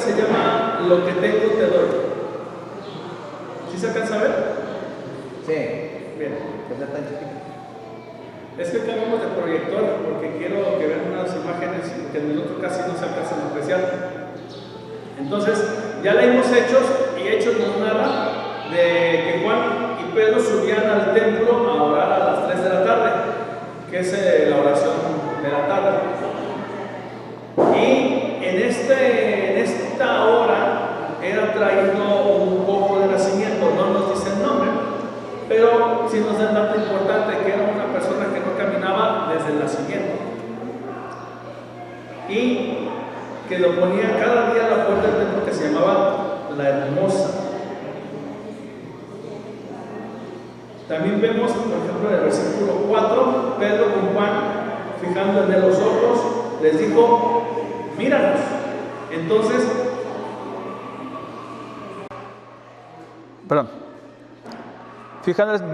se llama Lo que tengo te doy. ¿Sí se alcanza a ver? Sí. Bien. ¿Qué está tan chiquito? Es que cambiamos de proyector porque quiero que vean unas imágenes que en el otro casi no se alcanzan a apreciar. Entonces, ya leímos Hechos, y Hechos nos narra de que Juan y Pedro subían al templo a orar a las 3 de la tarde, que es la oración de la tarde. Y en esta hora era traído un cojo de nacimiento, no nos dice el nombre, pero sí nos da un dato importante, que era una persona que no caminaba desde el nacimiento. Y que lo ponía cada día a la puerta del templo, que se llamaba La Hermosa. También vemos, por ejemplo, en el versículo 4, Pedro con Juan, fijando en él los ojos, les dijo: míranos. Entonces,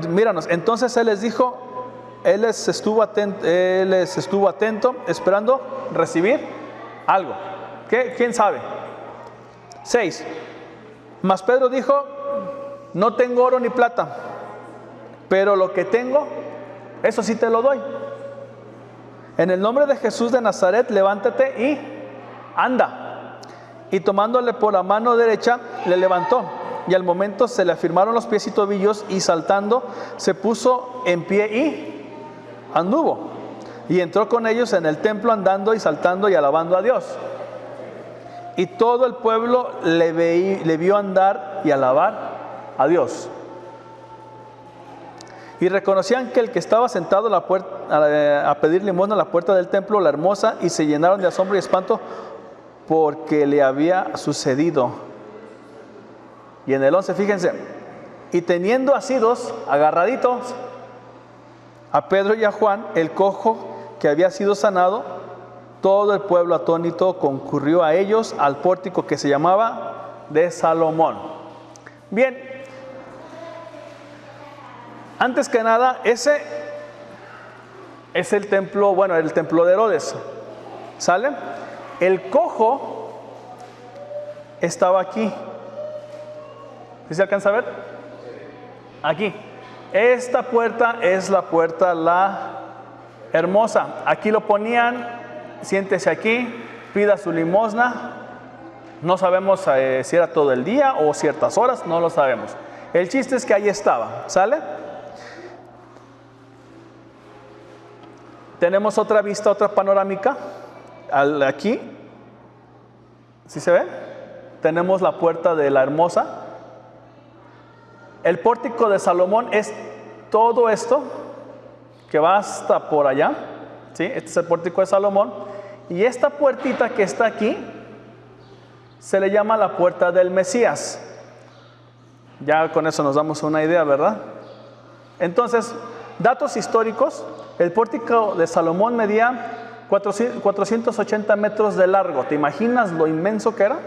míranos. Entonces él les dijo, él les estuvo atento, esperando recibir algo. ¿Qué? ¿Quién sabe? 6. Mas Pedro dijo: no tengo oro ni plata, pero lo que tengo, eso sí te lo doy. En el nombre de Jesús de Nazaret, levántate y anda. Y tomándole por la mano derecha, le levantó. Y al momento se le afirmaron los pies y tobillos, y saltando se puso en pie y anduvo. Y entró con ellos en el templo, andando y saltando y alabando a Dios. Y todo el pueblo le vio andar y alabar a Dios. Y reconocían que el que estaba sentado a pedir limosna a la puerta del templo, La Hermosa, y se llenaron de asombro y espanto porque le había sucedido. Y en el 11, fíjense: y teniendo asidos, agarraditos a Pedro y a Juan, el cojo que había sido sanado, todo el pueblo atónito concurrió a ellos al pórtico que se llamaba de Salomón. Bien, antes que nada, ese es el templo, el templo de Herodes. ¿Sale? El cojo estaba aquí. ¿Sí se alcanza a ver? Aquí. Esta puerta es la puerta La Hermosa. Aquí lo ponían: siéntese aquí, pida su limosna. No sabemos si era todo el día o ciertas horas, no lo sabemos. El chiste es que ahí estaba. ¿Sale? Tenemos otra vista, otra panorámica. Aquí, ¿sí se ve? Tenemos la puerta de La Hermosa. El pórtico de Salomón es todo esto que va hasta por allá, ¿sí? Este es el pórtico de Salomón. Y esta puertita que está aquí se le llama la puerta del Mesías. Ya con eso nos damos una idea, ¿verdad? Entonces, datos históricos: el pórtico de Salomón medía 480 metros de largo. ¿Te imaginas lo inmenso que era?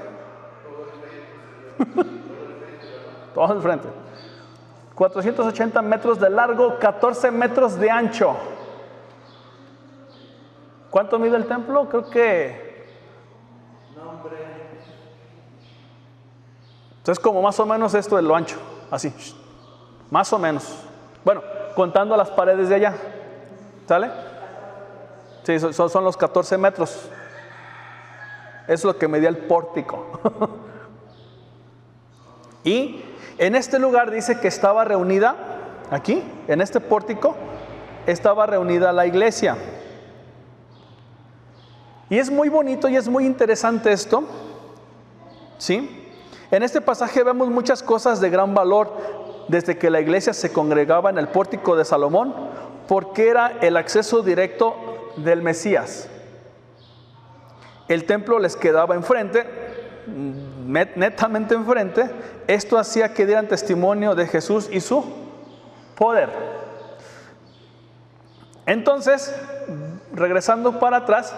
Todo el frente. 480 metros de largo, 14 metros de ancho. ¿Cuánto mide el templo? Creo que... Entonces, como más o menos esto es lo ancho. Así. Más o menos. Bueno, contando las paredes de allá. ¿Sale? Sí, son los 14 metros. Es lo que medía el pórtico. Y en este lugar dice que estaba reunida, aquí, en este pórtico, estaba reunida la iglesia. Y es muy bonito y es muy interesante esto, ¿sí? En este pasaje vemos muchas cosas de gran valor, desde que la iglesia se congregaba en el pórtico de Salomón, porque era el acceso directo del Mesías. El templo les quedaba enfrente, netamente enfrente. Esto hacía que dieran testimonio de Jesús y su poder. Entonces, regresando para atrás,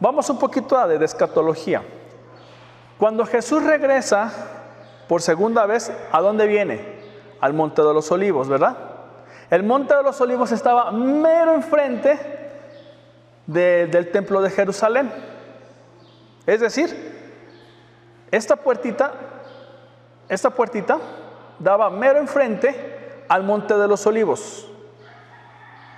vamos un poquito a de escatología. Cuando Jesús regresa por segunda vez, ¿a dónde viene? Al Monte de los Olivos, ¿verdad? El Monte de los Olivos estaba mero enfrente del templo de Jerusalén. Es decir, esta puertita daba mero enfrente al Monte de los Olivos.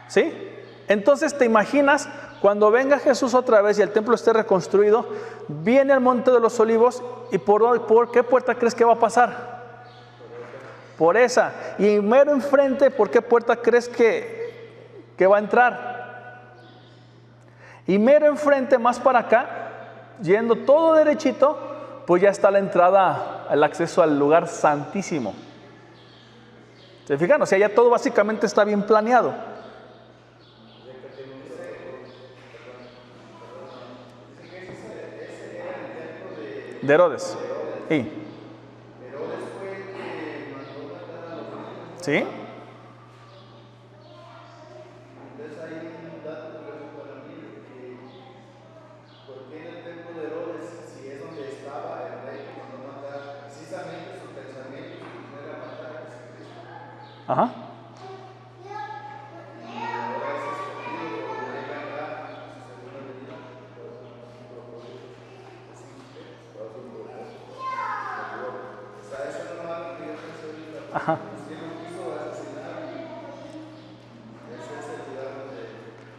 ¿Sí? Entonces te imaginas cuando venga Jesús otra vez y el templo esté reconstruido, viene al Monte de los Olivos y ¿por qué puerta crees que va a pasar? Por esa. Y mero enfrente, ¿por qué puerta crees que va a entrar? Y mero enfrente, más para acá, yendo todo derechito, pues ya está la entrada, el acceso al lugar santísimo. ¿Se fijan? O sea, ya todo básicamente está bien planeado. De Herodes. Sí. ¿Sí? Ajá. Ajá.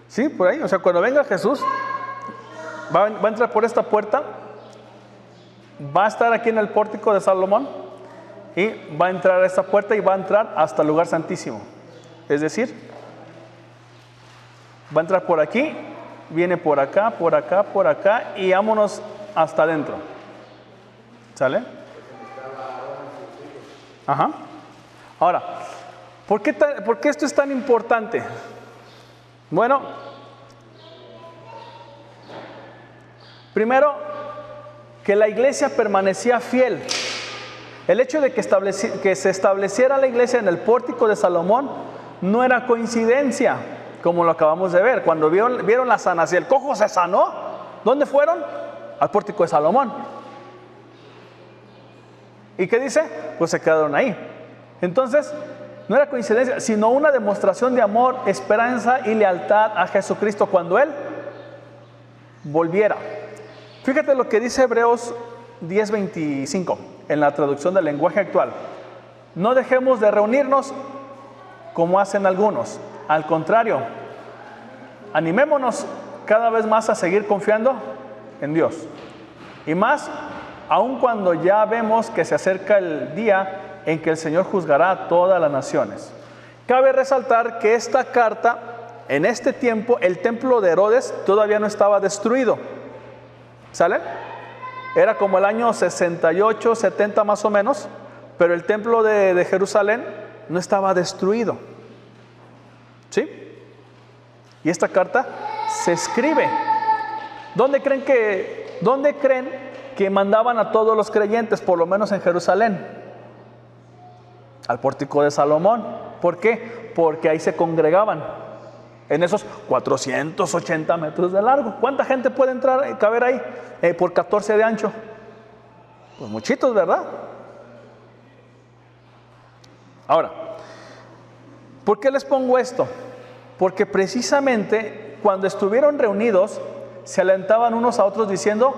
Sí, por ahí, o sea, cuando venga Jesús, va a entrar por esta puerta, va a estar aquí en el pórtico de Salomón y va a entrar a esta puerta y va a entrar hasta el lugar santísimo. Es decir, va a entrar por aquí, viene por acá, por acá, por acá y vámonos hasta adentro. ¿Sale? Ajá. Ahora, ¿por qué esto es tan importante? Bueno, primero, que la iglesia permanecía fiel. El hecho de que se estableciera la iglesia en el pórtico de Salomón no era coincidencia, como lo acabamos de ver. Cuando vieron la sanación, el cojo se sanó. ¿Dónde fueron? Al pórtico de Salomón. ¿Y qué dice? Pues se quedaron ahí. Entonces, no era coincidencia, sino una demostración de amor, esperanza y lealtad a Jesucristo cuando Él volviera. Fíjate lo que dice Hebreos 10:25 en la traducción del lenguaje actual. No dejemos de reunirnos como hacen algunos. Al contrario, animémonos cada vez más a seguir confiando en Dios. Y más, aun cuando ya vemos que se acerca el día en que el Señor juzgará a todas las naciones. Cabe resaltar que esta carta, en este tiempo, el templo de Herodes todavía no estaba destruido. ¿Sale? Era como el año 68, 70 más o menos, pero el templo de Jerusalén no estaba destruido. ¿Sí? Y esta carta se escribe. ¿Dónde creen que mandaban a todos los creyentes, por lo menos en Jerusalén? Al pórtico de Salomón. ¿Por qué? Porque ahí se congregaban en esos 480 metros de largo. ¿Cuánta gente puede entrar, caber ahí por 14 de ancho? Pues muchitos, ¿verdad? Ahora, ¿por qué les pongo esto? Porque precisamente cuando estuvieron reunidos se alentaban unos a otros diciendo: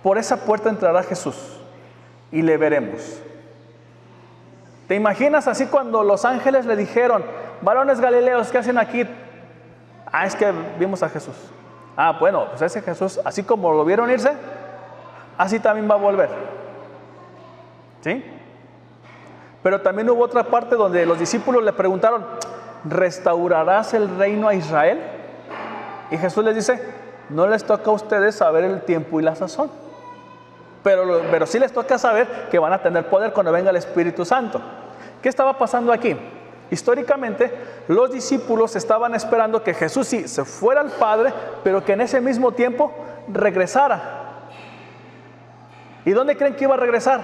por esa puerta entrará Jesús y le veremos. ¿Te imaginas así cuando los ángeles le dijeron: varones galileos, ¿qué hacen aquí? Ah, es que vimos a Jesús. Ah, bueno, pues ese Jesús, así como lo vieron irse, así también va a volver. ¿Sí? Pero también hubo otra parte donde los discípulos le preguntaron: ¿restaurarás el reino a Israel? Y Jesús les dice: no les toca a ustedes saber el tiempo y la sazón, pero sí les toca saber que van a tener poder cuando venga el Espíritu Santo. ¿Qué estaba pasando aquí? Históricamente, los discípulos estaban esperando que Jesús sí se fuera al Padre, pero que en ese mismo tiempo regresara. ¿Y dónde creen que iba a regresar?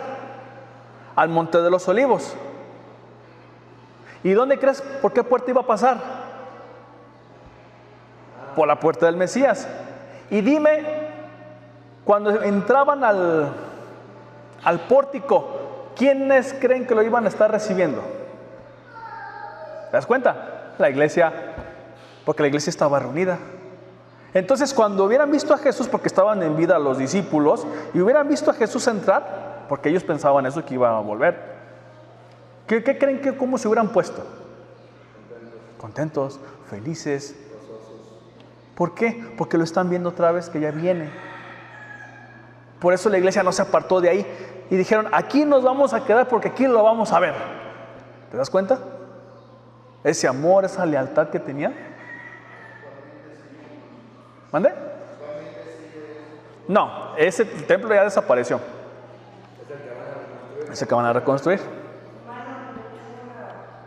Al Monte de los Olivos. ¿Y dónde crees por qué puerta iba a pasar? Por la puerta del Mesías. Y dime, cuando entraban al pórtico, ¿quiénes creen que lo iban a estar recibiendo? ¿Te das cuenta? La iglesia, porque la iglesia estaba reunida. Entonces, cuando hubieran visto a Jesús, porque estaban en vida los discípulos, y hubieran visto a Jesús entrar, porque ellos pensaban eso, que iba a volver, ¿qué creen que cómo se hubieran puesto? Contentos, felices. ¿Por qué? Porque lo están viendo otra vez, que ya viene. Por eso la iglesia no se apartó de ahí y dijeron, aquí nos vamos a quedar porque aquí lo vamos a ver. ¿Te das cuenta? Ese amor, esa lealtad que tenía. ¿Mande? No, ese templo ya desapareció. Ese que van a reconstruir.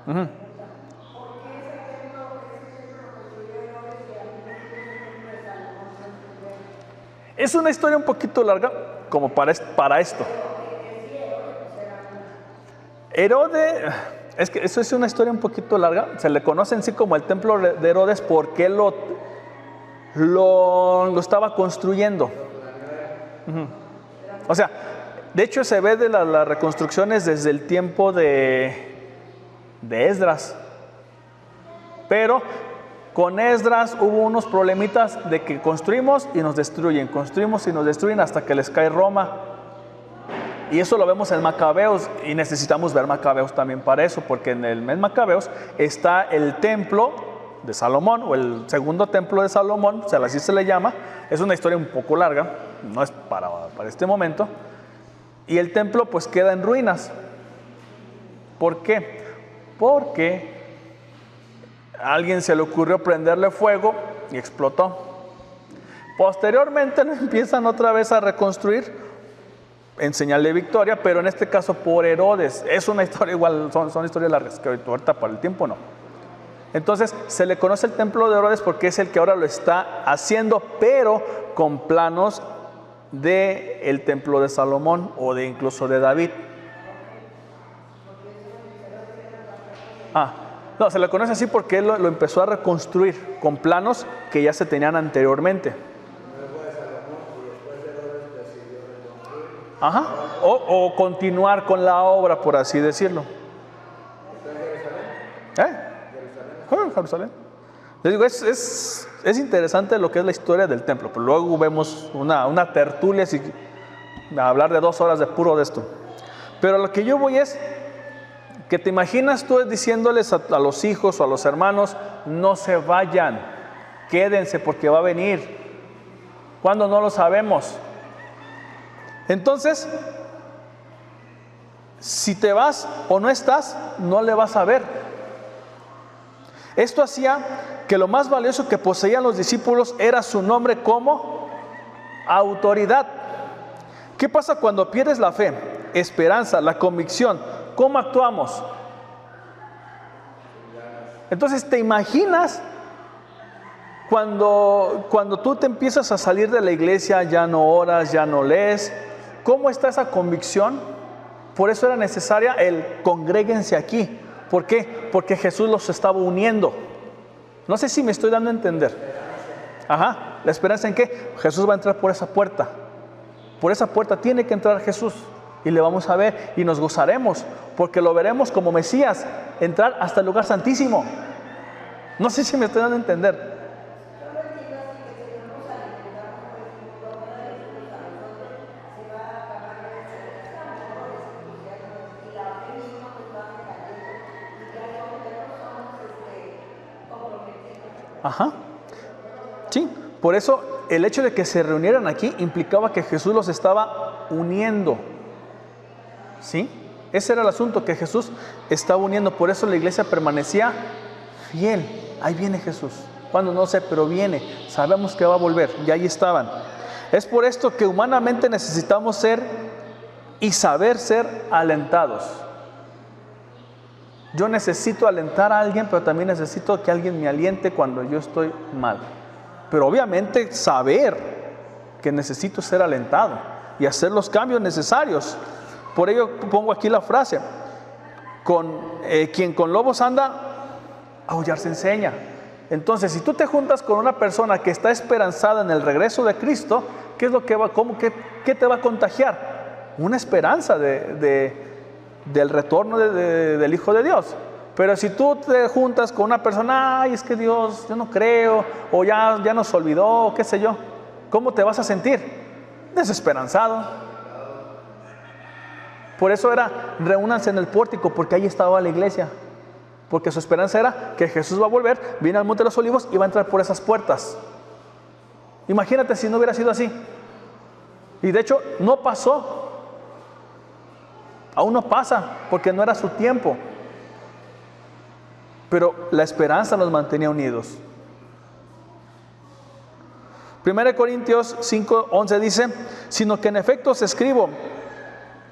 Uh-huh. Es una historia un poquito larga, como para esto. Herodes, es que eso es una historia un poquito larga. Se le conoce en sí como el templo de Herodes porque lo estaba construyendo. Uh-huh. O sea, de hecho se ve de las reconstrucciones desde el tiempo de Esdras. Pero con Esdras hubo unos problemitas de que construimos y nos destruyen hasta que les cae Roma. Y eso lo vemos en Macabeos y necesitamos ver Macabeos también para eso, porque en el mes Macabeos está el templo de Salomón o el segundo templo de Salomón, o sea, así se le llama. Es una historia un poco larga, no es para este momento. Y el templo pues queda en ruinas. ¿Por qué? Porque a alguien se le ocurrió prenderle fuego y explotó. Posteriormente lo empiezan otra vez a reconstruir en señal de victoria, pero en este caso por Herodes. Es una historia igual, son historias largas, que ahorita para el tiempo no. Entonces se le conoce el templo de Herodes porque es el que ahora lo está haciendo, pero con planos del templo de Salomón o de incluso de David. No, se le conoce así porque él lo empezó a reconstruir con planos que ya se tenían anteriormente. Ajá. O continuar con la obra, por así decirlo. Jerusalén. Les digo, es interesante lo que es la historia del templo, pero luego vemos una tertulia a hablar de 2 horas de puro de esto. Pero lo que yo voy es que te imaginas tú diciéndoles a los hijos o a los hermanos, no se vayan, quédense porque va a venir. ¿Cuándo? No lo sabemos. Entonces, si te vas o no estás, no le vas a ver. Esto hacía que lo más valioso que poseían los discípulos era su nombre como autoridad. ¿Qué pasa cuando pierdes la fe, esperanza, la convicción? ¿Cómo actuamos? Entonces, ¿te imaginas cuando tú te empiezas a salir de la iglesia, ya no oras, ya no lees? ¿Cómo está esa convicción? Por eso era necesaria el congréguense aquí. ¿Por qué? Porque Jesús los estaba uniendo. No sé si me estoy dando a entender. Ajá, ¿la esperanza en qué? Jesús va a entrar por esa puerta. Por esa puerta tiene que entrar Jesús. Y le vamos a ver y nos gozaremos, porque lo veremos como Mesías, entrar hasta el lugar santísimo. No sé si me estoy dando a entender. Ajá. Sí, por eso el hecho de que se reunieran aquí implicaba que Jesús los estaba uniendo. ¿Sí? Ese era el asunto, que Jesús estaba uniendo. Por eso la iglesia permanecía fiel. Ahí viene Jesús. Cuando no sé, pero viene. Sabemos que va a volver. Y ahí estaban. Es por esto que humanamente necesitamos ser y saber ser alentados. Yo necesito alentar a alguien, pero también necesito que alguien me aliente cuando yo estoy mal. Pero obviamente saber que necesito ser alentado y hacer los cambios necesarios. Por ello pongo aquí la frase, quien con lobos anda, a aullar se enseña. Entonces, si tú te juntas con una persona que está esperanzada en el regreso de Cristo, ¿qué es lo que qué te va a contagiar? Una esperanza del retorno del Hijo de Dios. Pero si tú te juntas con una persona, ay, es que Dios, yo no creo, o ya nos olvidó, qué sé yo, ¿cómo te vas a sentir? Desesperanzado. Por eso era, reúnanse en el pórtico, porque ahí estaba la iglesia. Porque su esperanza era que Jesús va a volver, viene al Monte de los Olivos y va a entrar por esas puertas. Imagínate si no hubiera sido así. Y de hecho, no pasó. Aún no pasa, porque no era su tiempo. Pero la esperanza los mantenía unidos. 1 Corintios 5:11 dice: sino que en efecto os escribo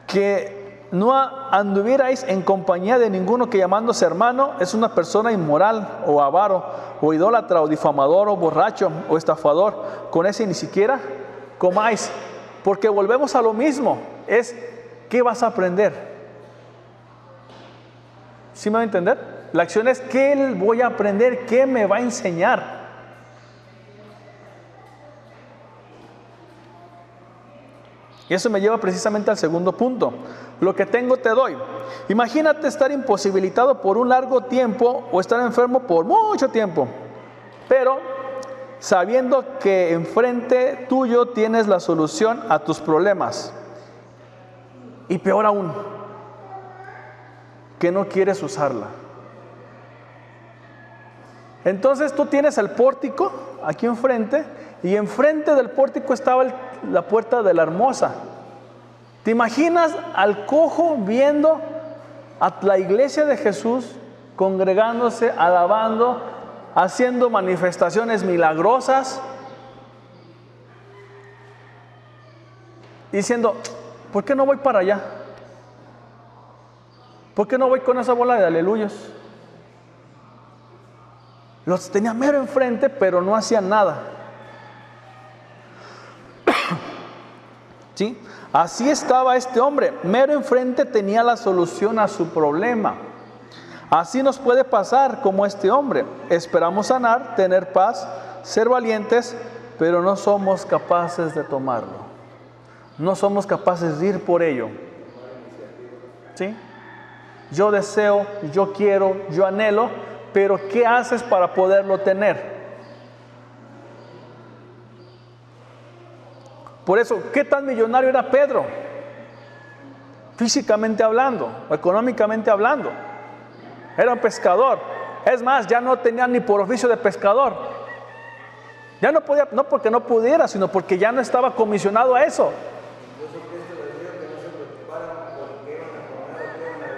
que no anduvierais en compañía de ninguno que llamándose hermano es una persona inmoral o avaro o idólatra o difamador o borracho o estafador. Con ese ni siquiera comáis, porque volvemos a lo mismo. Es, ¿qué vas a aprender? ¿Sí me va a entender? La acción es, ¿qué voy a aprender? ¿Qué me va a enseñar? Y eso me lleva precisamente al segundo punto. Lo que tengo te doy. Imagínate estar imposibilitado por un largo tiempo o estar enfermo por mucho tiempo, pero sabiendo que enfrente tuyo tienes la solución a tus problemas. Y peor aún, que no quieres usarla. Entonces tú tienes el pórtico aquí enfrente, y enfrente del pórtico estaba la puerta de la Hermosa. ¿Te imaginas al cojo viendo a la iglesia de Jesús congregándose, alabando, haciendo manifestaciones milagrosas, diciendo, ¿por qué no voy para allá? ¿Por qué no voy con esa bola de aleluyos? Los tenía mero enfrente, pero no hacían nada. ¿Sí? Así estaba este hombre, mero enfrente tenía la solución a su problema. Así nos puede pasar como este hombre. Esperamos sanar, tener paz, ser valientes, pero no somos capaces de tomarlo. No somos capaces de ir por ello. ¿Sí? Yo deseo, yo quiero, yo anhelo, pero ¿qué haces para poderlo tener? Por eso, ¿qué tan millonario era Pedro? Físicamente hablando, económicamente hablando. Era un pescador. Es más, ya no tenía ni por oficio de pescador. Ya no podía, no porque no pudiera, sino porque ya no estaba comisionado a eso.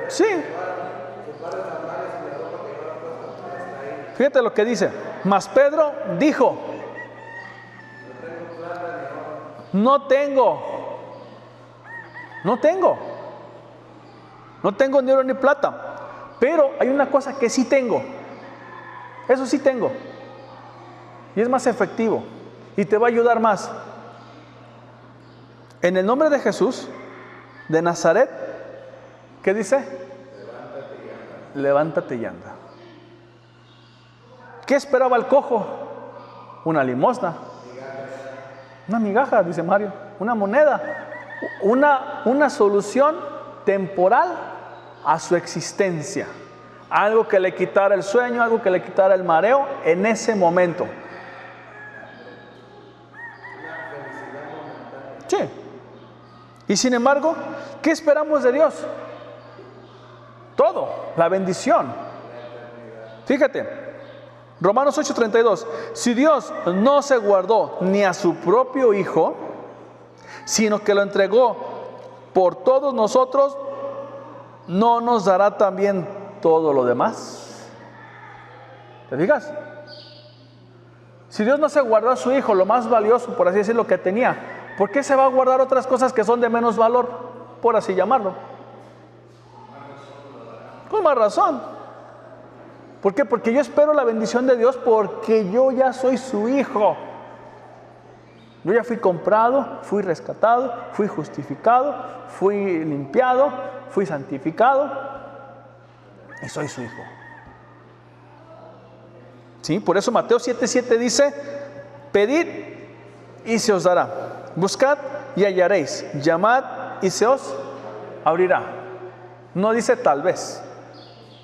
Sí. Fíjate lo que dice. Mas Pedro dijo: no tengo ni oro ni plata, pero hay una cosa que sí tengo. Eso sí tengo. Y es más efectivo y te va a ayudar más. En el nombre de Jesús de Nazaret, ¿qué dice? Levántate y anda. ¿Qué esperaba el cojo? Una limosna. Una migaja, dice Mario. Una moneda. Una solución temporal a su existencia. Algo que le quitara el sueño, algo que le quitara el mareo en ese momento. Sí. Y sin embargo, ¿qué esperamos de Dios? Todo, la bendición. Fíjate, Romanos 8:32. Si Dios no se guardó ni a su propio Hijo, sino que lo entregó por todos nosotros, ¿no nos dará también todo lo demás? ¿Te fijas? Si Dios no se guardó a su Hijo, lo más valioso, por así decirlo, que tenía, ¿por qué se va a guardar otras cosas que son de menos valor, por así llamarlo? Con más razón. ¿Por qué? Porque yo espero la bendición de Dios porque yo ya soy su hijo. Yo ya fui comprado, fui rescatado, fui justificado, fui limpiado, fui santificado y soy su hijo. ¿Sí? Por eso Mateo 7:7 dice: pedid y se os dará, buscad y hallaréis, llamad y se os abrirá. No dice tal vez,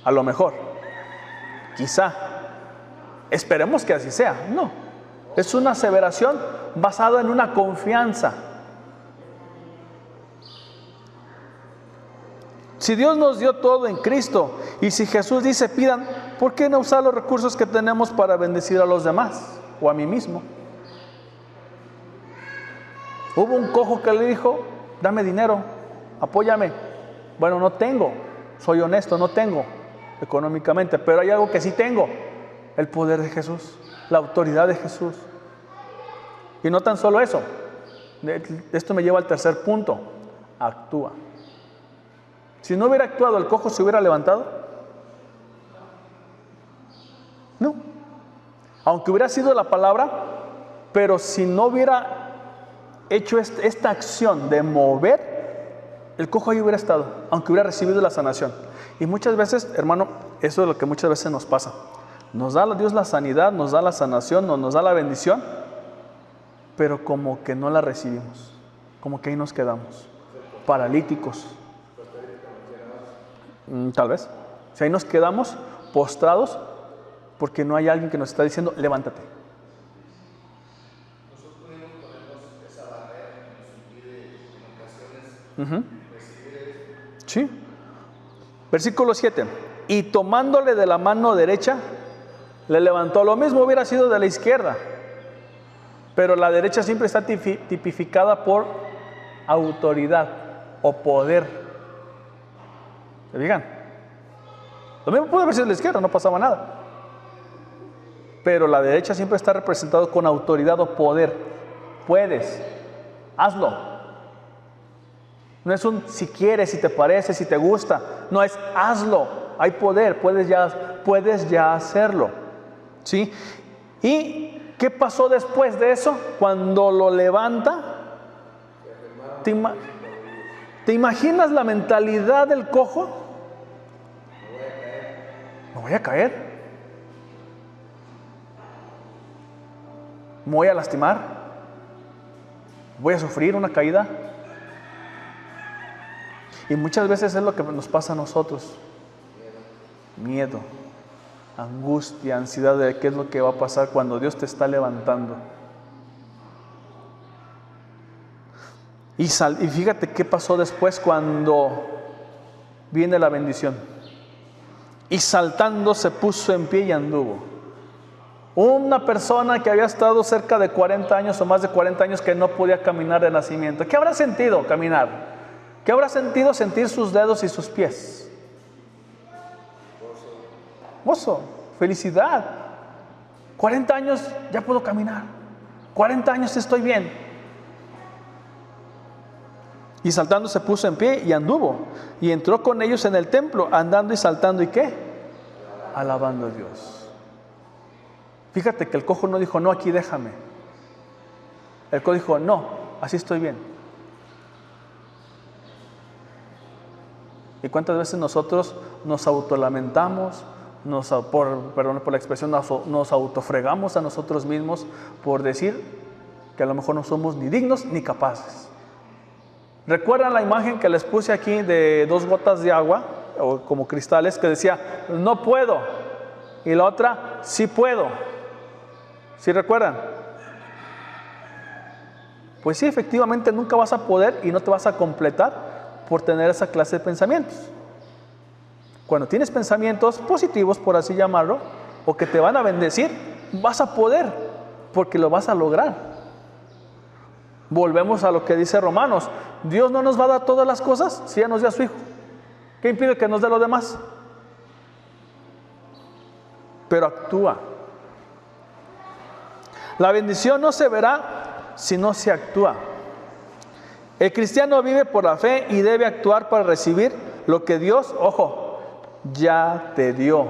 a lo mejor. Quizá. Esperemos que así sea. No. Es una aseveración basada en una confianza. Si Dios nos dio todo en Cristo, y si Jesús dice pidan, ¿por qué no usar los recursos que tenemos para bendecir a los demás o a mí mismo? Hubo un cojo que le dijo, dame dinero, apóyame. Bueno, no tengo, soy honesto, no tengo económicamente, pero hay algo que sí tengo, el poder de Jesús, la autoridad de Jesús. Y no tan solo eso, esto me lleva al tercer punto, actúa. Si no hubiera actuado, ¿el cojo se hubiera levantado? No. Aunque hubiera sido la palabra, pero si no hubiera hecho esta acción de mover, el cojo ahí hubiera estado, aunque hubiera recibido la sanación. Y muchas veces, hermano, eso es lo que muchas veces nos pasa. Nos da Dios la sanidad, nos da la sanación, nos da la bendición, pero como que no la recibimos, como que ahí nos quedamos, paralíticos. Tal vez. Si ahí nos quedamos postrados porque no hay alguien que nos está diciendo, levántate. Nosotros ponemos esa barrera que nos impide en ocasiones recibir eso. Sí. Versículo 7. Y tomándole de la mano derecha, le levantó. Lo mismo hubiera sido de la izquierda, pero la derecha siempre está tipificada por autoridad o poder. ¿Se fijan? Lo mismo puede haber sido de la izquierda, no pasaba nada. Pero la derecha siempre está representado con autoridad o poder. Puedes, hazlo. No es un si quieres, si te parece, si te gusta. No, es hazlo. Hay poder, puedes ya hacerlo. ¿Sí? ¿Y qué pasó después de eso? Cuando lo levanta, ¿te imaginas la mentalidad del cojo? ¿Me voy a caer? ¿Me voy a lastimar? ¿Voy a sufrir una caída? Y muchas veces es lo que nos pasa a nosotros. Miedo, angustia, ansiedad de qué es lo que va a pasar cuando Dios te está levantando. Y fíjate qué pasó después cuando viene la bendición. Y saltando se puso en pie y anduvo. Una persona que había estado cerca de 40 años o más de 40 años que no podía caminar de nacimiento. ¿Qué habrá sentido caminar? ¿Qué habrá sentido sentir sus dedos y sus pies? Gozo, felicidad. 40 años ya puedo caminar. 40 años estoy bien. Y saltando se puso en pie y anduvo. Y entró con ellos en el templo, andando y saltando. ¿Y qué? Alabando a Dios. Fíjate que el cojo no dijo, no, aquí déjame. El cojo dijo, no, así estoy bien. ¿Y cuántas veces nosotros nos autolamentamos, perdón por la expresión, nos autofregamos a nosotros mismos por decir que a lo mejor no somos ni dignos ni capaces? ¿Recuerdan la imagen que les puse aquí de 2 gotas de agua, o como cristales, que decía, no puedo? Y la otra, sí puedo. ¿Sí recuerdan? Pues sí, efectivamente nunca vas a poder y no te vas a completar por tener esa clase de pensamientos. Cuando tienes pensamientos positivos, por así llamarlo, o que te van a bendecir, vas a poder, porque lo vas a lograr. Volvemos a lo que dice Romanos. Dios no nos va a dar todas las cosas si ya nos dio a su Hijo. ¿Qué impide que nos dé lo demás? Pero actúa. La bendición no se verá si no se actúa. El cristiano vive por la fe y debe actuar para recibir lo que Dios, ojo, ya te dio.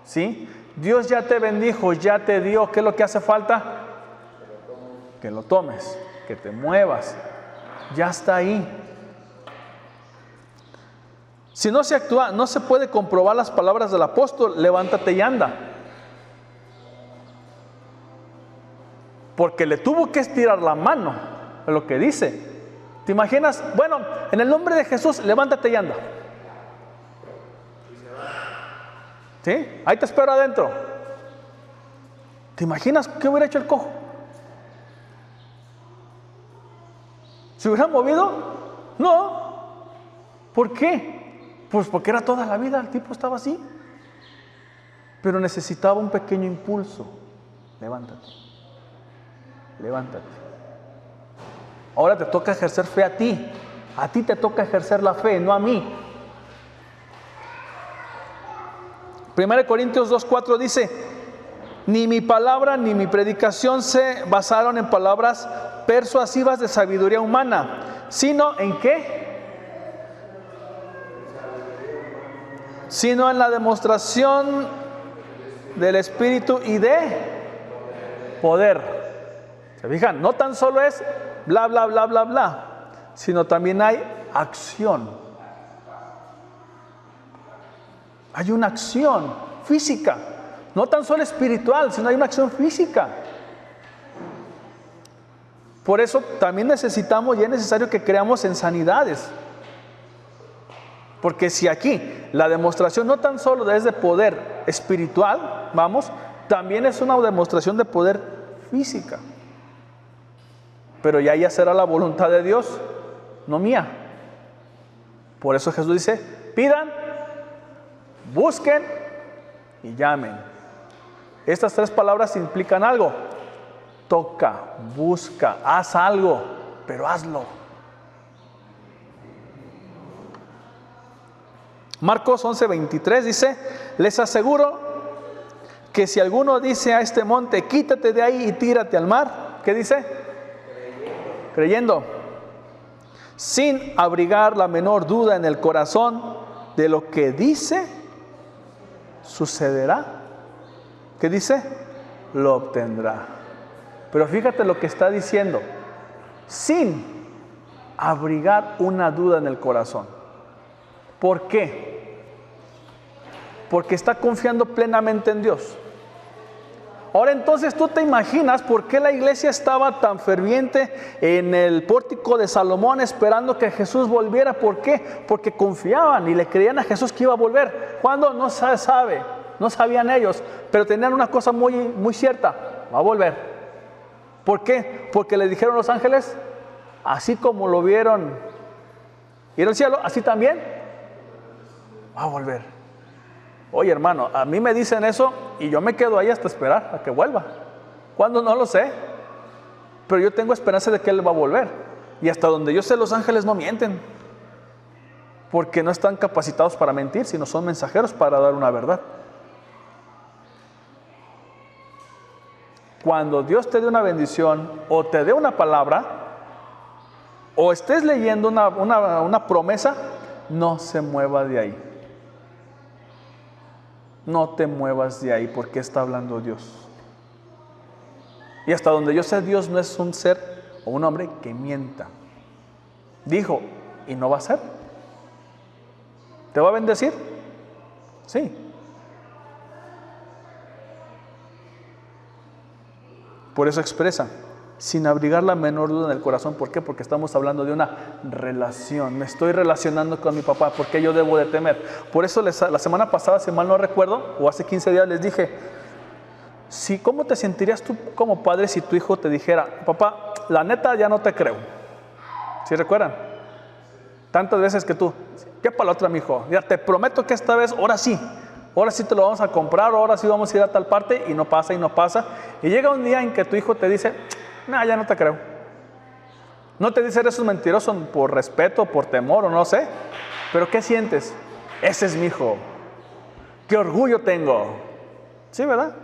¿Sí? Dios ya te bendijo, ya te dio. ¿Qué es lo que hace falta? Que lo tomes, que te muevas. Ya está ahí. Si no se actúa, no se puede comprobar las palabras del apóstol, levántate y anda. Porque le tuvo que estirar la mano, es lo que dice. ¿Te imaginas? Bueno, en el nombre de Jesús, levántate y anda. ¿Sí? Ahí te espero adentro. ¿Te imaginas qué hubiera hecho el cojo? ¿Se hubiera movido? No. ¿Por qué? Pues porque era toda la vida, el tipo estaba así. Pero necesitaba un pequeño impulso. Levántate. Levántate. Ahora te toca ejercer fe a ti. A ti te toca ejercer la fe, no a mí. 1 Corintios 2:4 dice: ni mi palabra ni mi predicación se basaron en palabras persuasivas de sabiduría humana, sino ¿en qué? Sino en la demostración del Espíritu y de poder. ¿Se fijan? No tan solo es bla, bla, bla, bla, bla, sino también hay acción. Hay una acción física, no tan solo espiritual, sino hay una acción física. Por eso también necesitamos y es necesario que creamos en sanidades. Porque si aquí la demostración no tan solo es de poder espiritual, vamos, también es una demostración de poder física. Pero ya será la voluntad de Dios, no mía. Por eso Jesús dice: pidan, busquen y llamen. Estas tres palabras implican algo. Toca, busca, haz algo, pero hazlo. Marcos 11:23 dice: les aseguro que si alguno dice a este monte, quítate de ahí y tírate al mar, ¿qué dice? Creyendo, sin abrigar la menor duda en el corazón de lo que dice, sucederá. ¿Qué dice? Lo obtendrá. Pero fíjate lo que está diciendo: sin abrigar una duda en el corazón. ¿Por qué? Porque está confiando plenamente en Dios. Ahora entonces tú te imaginas por qué la iglesia estaba tan ferviente en el pórtico de Salomón esperando que Jesús volviera. ¿Por qué? Porque confiaban y le creían a Jesús que iba a volver. ¿Cuándo? No se sabe, no sabían ellos, pero tenían una cosa muy cierta: va a volver. ¿Por qué? Porque le dijeron los ángeles: así como lo vieron ir al cielo, así también va a volver. Oye, hermano, a mí me dicen eso y yo me quedo ahí hasta esperar a que vuelva. ¿Cuándo? No lo sé, pero yo tengo esperanza de que Él va a volver. Y hasta donde yo sé, los ángeles no mienten, porque no están capacitados para mentir, sino son mensajeros para dar una verdad. Cuando Dios te dé una bendición o te dé una palabra o estés leyendo una promesa, no se mueva de ahí. No te muevas de ahí, porque está hablando Dios. Y hasta donde yo sé, Dios no es un ser o un hombre que mienta. Dijo y no va a ser. ¿Te va a bendecir? Sí. Por eso expresa: sin abrigar la menor duda en el corazón. ¿Por qué? Porque estamos hablando de una relación. Me estoy relacionando con mi papá. ¿Por qué yo debo de temer? Por eso la semana pasada, si mal no recuerdo, o hace 15 días les dije: ¿cómo te sentirías tú como padre si tu hijo te dijera: papá, la neta ya no te creo? ¿Sí recuerdan? Tantas veces que tú: ¿qué para la otra, mi hijo? Ya te prometo que esta vez, ahora sí te lo vamos a comprar, ahora sí vamos a ir a tal parte, y no pasa, y no pasa. Y llega un día en que tu hijo te dice: no, ya no te creo. No te dice: eres un mentiroso por respeto, por temor o no sé. Pero ¿qué sientes? Ese es mi hijo. ¡Qué orgullo tengo! ¿Sí, verdad?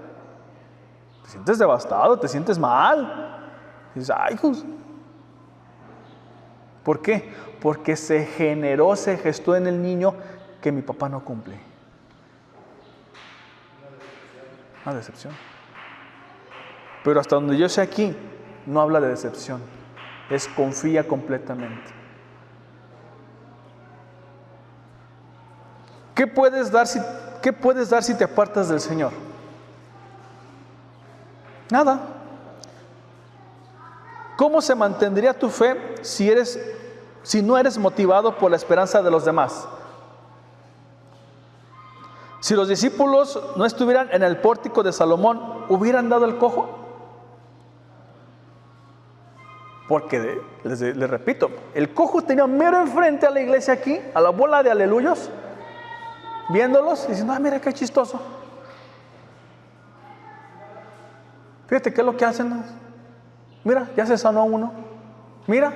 Te sientes devastado, te sientes mal. Y dices: ay, hijos. ¿Por qué? Porque se gestó en el niño que mi papá no cumple. Una decepción. Pero hasta donde yo sé aquí, no habla de decepción, es confía completamente. ¿Qué puedes dar si te apartas del Señor? Nada. ¿Cómo se mantendría tu fe si no eres motivado por la esperanza de los demás? Si los discípulos no estuvieran en el pórtico de Salomón, ¿hubieran dado el cojo? Porque, les repito, el cojo tenía mero enfrente a la iglesia aquí, a la bola de aleluyos, viéndolos y diciendo, mira qué chistoso. Fíjate qué es lo que hacen. Mira, ya se sanó uno. Mira.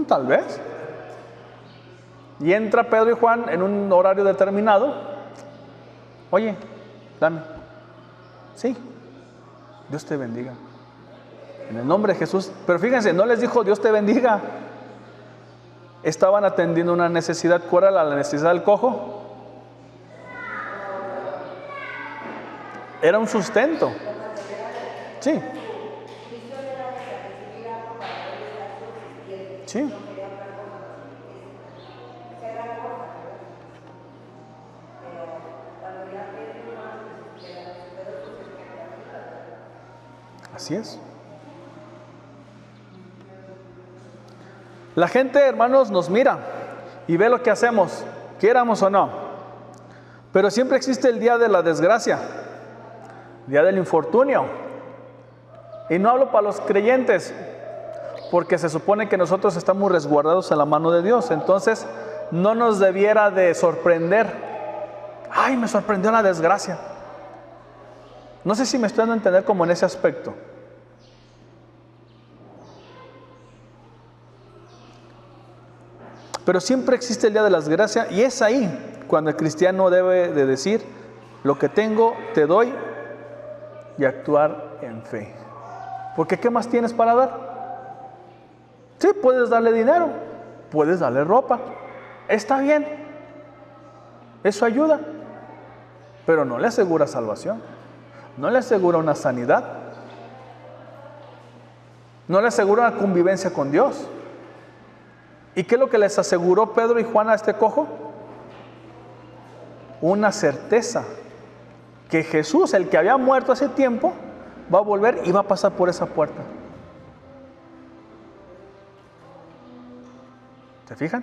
Tal vez. Y entra Pedro y Juan en un horario determinado. Oye, dame. Sí. Dios te bendiga. En el nombre de Jesús. Pero fíjense, no les dijo Dios te bendiga. Estaban atendiendo una necesidad. ¿Cuál era la necesidad del cojo? Era un sustento. Sí. Sí. Así es. La gente, hermanos, nos mira y ve lo que hacemos, quieramos o no. Pero siempre existe el día de la desgracia, día del infortunio. Y no hablo para los creyentes, porque se supone que nosotros estamos resguardados en la mano de Dios. Entonces, no nos debiera de sorprender. Ay, me sorprendió la desgracia. No sé si me estoy dando a entender como en ese aspecto. Pero siempre existe el día de la desgracia, y es ahí cuando el cristiano debe de decir, lo que tengo te doy, y actuar en fe. Porque ¿qué más tienes para dar? Sí, puedes darle dinero, puedes darle ropa, está bien, eso ayuda, pero no le asegura salvación, no le asegura una sanidad, no le asegura una convivencia con Dios. ¿Y qué es lo que les aseguró Pedro y Juan a este cojo? Una certeza que Jesús, el que había muerto hace tiempo, va a volver y va a pasar por esa puerta. ¿Se fijan?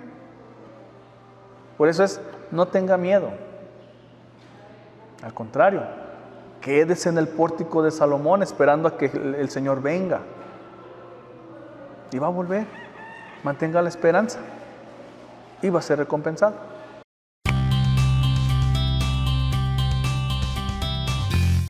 Por eso es, no tenga miedo. Al contrario, quédese en el pórtico de Salomón esperando a que el Señor venga. Y va a volver. Mantenga la esperanza y va a ser recompensado.